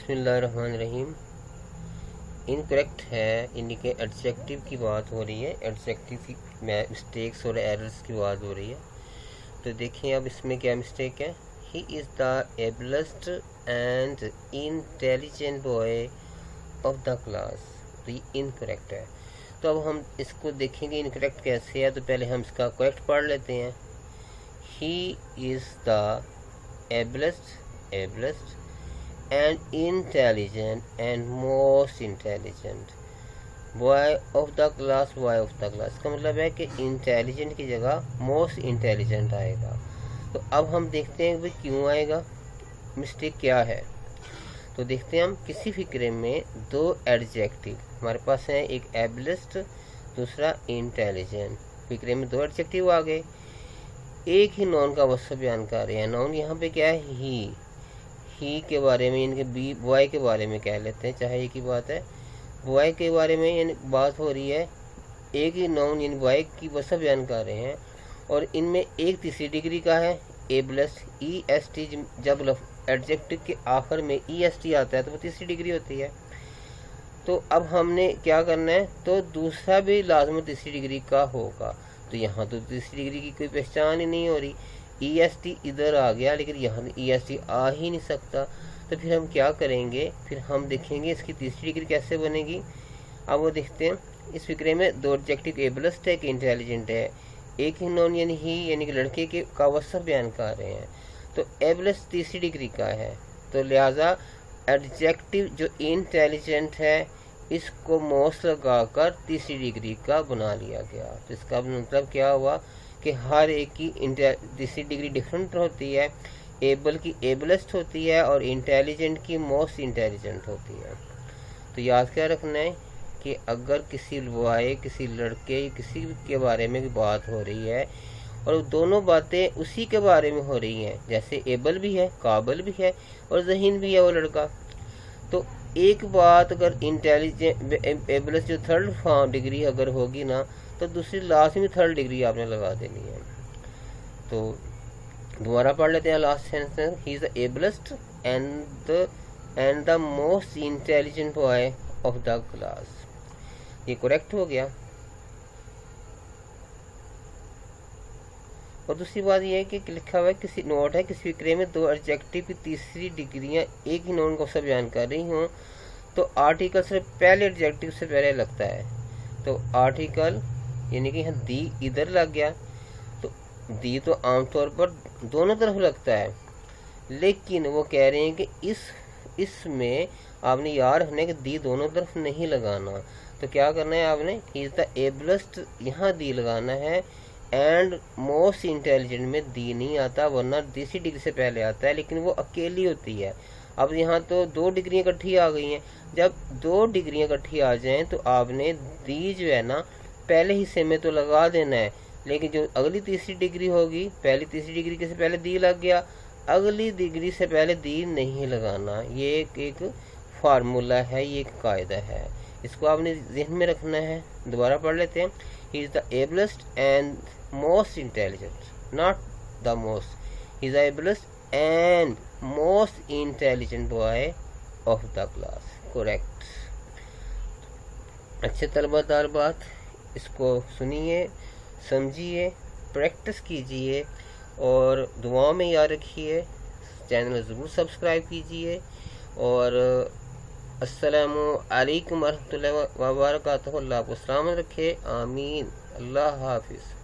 बिस्मिल्लाहिर्रहमानिर्रहीम। इनकरेक्ट है, यानी कि एडजेक्टिव की बात हो रही है, एडजेक्टिव की मिस्टेक्स और एरर्स की बात हो रही है। तो देखिए अब इसमें क्या मिस्टेक है। He is the ablest and intelligent boy of the class. तो ये इनकरेक्ट है। तो अब हम इसको देखेंगे इनकरेक्ट कैसे है। तो पहले हम इसका करेक्ट पढ़ लेते हैं। He is the ablest and intelligent and most intelligent boy of the class। इसका मतलब है कि intelligent की जगह most intelligent आएगा। तो अब हम देखते हैं भाई क्यों आएगा, मिस्टेक क्या है। तो देखते हैं हम किसी फिक्रे में दो एडजेक्टिव हमारे पास हैं, एक एबलेस्ट दूसरा इंटेलिजेंट। फिक्रे में दो एडजेक्टिव आ गए, एक ही नॉन का वस्फ बयान कर रहे हैं। नॉन यहाँ पे क्या है, ही के बारे में, इनके बी बॉय के बारे में कह लेते हैं, चाहे एक ही बात है। बॉय के बारे में यानी बात हो रही है, एक ही नाउन यानी बॉय की वस्फ बयान कर रहे हैं। और इनमें एक तीसरी डिग्री का है ए प्लस ई एस टी। जब एडजेक्टिव के आखिर में ई एस टी आता है तो वो तीसरी डिग्री होती है। तो अब हमने क्या करना है, तो दूसरा भी लाजमी तीसरी डिग्री का होगा। तो यहाँ तो तीसरी डिग्री की कोई पहचान ही नहीं हो रही। ई एस टी इधर आ गया लेकिन यहाँ ई एस टी आ ही नहीं सकता। तो फिर हम क्या करेंगे, फिर हम देखेंगे इसकी तीसरी डिग्री कैसे बनेगी। अब वो देखते हैं। इस फिक्रे में दो एडजेक्टिव एबलेस्ट है कि इंटेलिजेंट है, एक ही नॉन यानी ही यानी कि लड़के के का वस्फ बयान कर रहे हैं। तो एबलेस्ट तीसरी डिग्री का है, तो लिहाजा एडजेक्टिव जो इंटेलिजेंट है इसको मोस्ट लगाकर तीसरी डिग्री का बना लिया गया। तो इसका मतलब क्या हुआ कि हर एक की तीसरी डिग्री डिफरेंट होती है। एबल की एबलेस्ट होती है और इंटेलिजेंट की मोस्ट इंटेलिजेंट होती है। तो याद क्या रखना है कि अगर किसी बॉय, किसी लड़के, किसी के बारे में बात हो रही है और दोनों बातें उसी के बारे में हो रही हैं, जैसे एबल भी है, काबल भी है और ज़हीन भी है वो लड़का, तो एक बात अगर इंटेलिजेंट एबलेस्ट जो थर्ड फॉर्म डिग्री अगर होगी ना, तो दूसरी लाजमी थर्ड डिग्री आपने लगा देनी है। तो दोबारा पढ़ लेते हैं last sentence. He is the ablest and the most intelligent boy of the class. ये करेक्ट हो गया। और दूसरी बात यह है कि लिखा हुआ है, किसी नोट है किसी फिक्रे में दो एडजेक्टिव की तीसरी डिग्रियां एक ही नोन को सब बयान कर रही हों, तो आर्टिकल से पहले एडजेक्टिव से पहले लगता है। तो आर्टिकल यानी कि यहाँ दी इधर लग गया, तो दी तो आमतौर पर दोनों तरफ लगता है, लेकिन वो कह रहे हैं कि इसमें आपने याद रखना है कि दी दोनों तरफ नहीं लगाना। तो क्या करना है आपने, ही इज द एबलेस्ट यहाँ दी लगाना है, एंड मोस्ट इंटेलिजेंट में दी नहीं आता, वरना तीसरी डिग्री से पहले आता है, लेकिन वो अकेली होती है। अब यहाँ तो दो डिग्रियाँ इकट्ठी आ गई हैं। जब दो डिग्रियाँ इकट्ठी आ जाएं तो आपने दी जो है ना पहले हिस्से में तो लगा देना है, लेकिन जो अगली तीसरी डिग्री होगी, पहली तीसरी डिग्री के से पहले दी लग गया, अगली डिग्री से पहले दी नहीं लगाना। ये एक फार्मूला है, ये एक कायदा है, इसको आपने जहन में रखना है। दोबारा पढ़ लेते हैं। He is the ablest and most intelligent, not the most. He is the ablest and most intelligent boy of the class. Correct. अच्छे तलबा बात इसको सुनिए, समझिए, प्रैक्टिस कीजिए और दुआओं में याद रखिए। चैनल ज़रूर सब्सक्राइब कीजिए और अस्सलामु अलैकुम वरहमतुल्लाहि व बरकातहू। अल्लाह आपको सलामत रखे, आमीन। अल्लाह हाफिज़।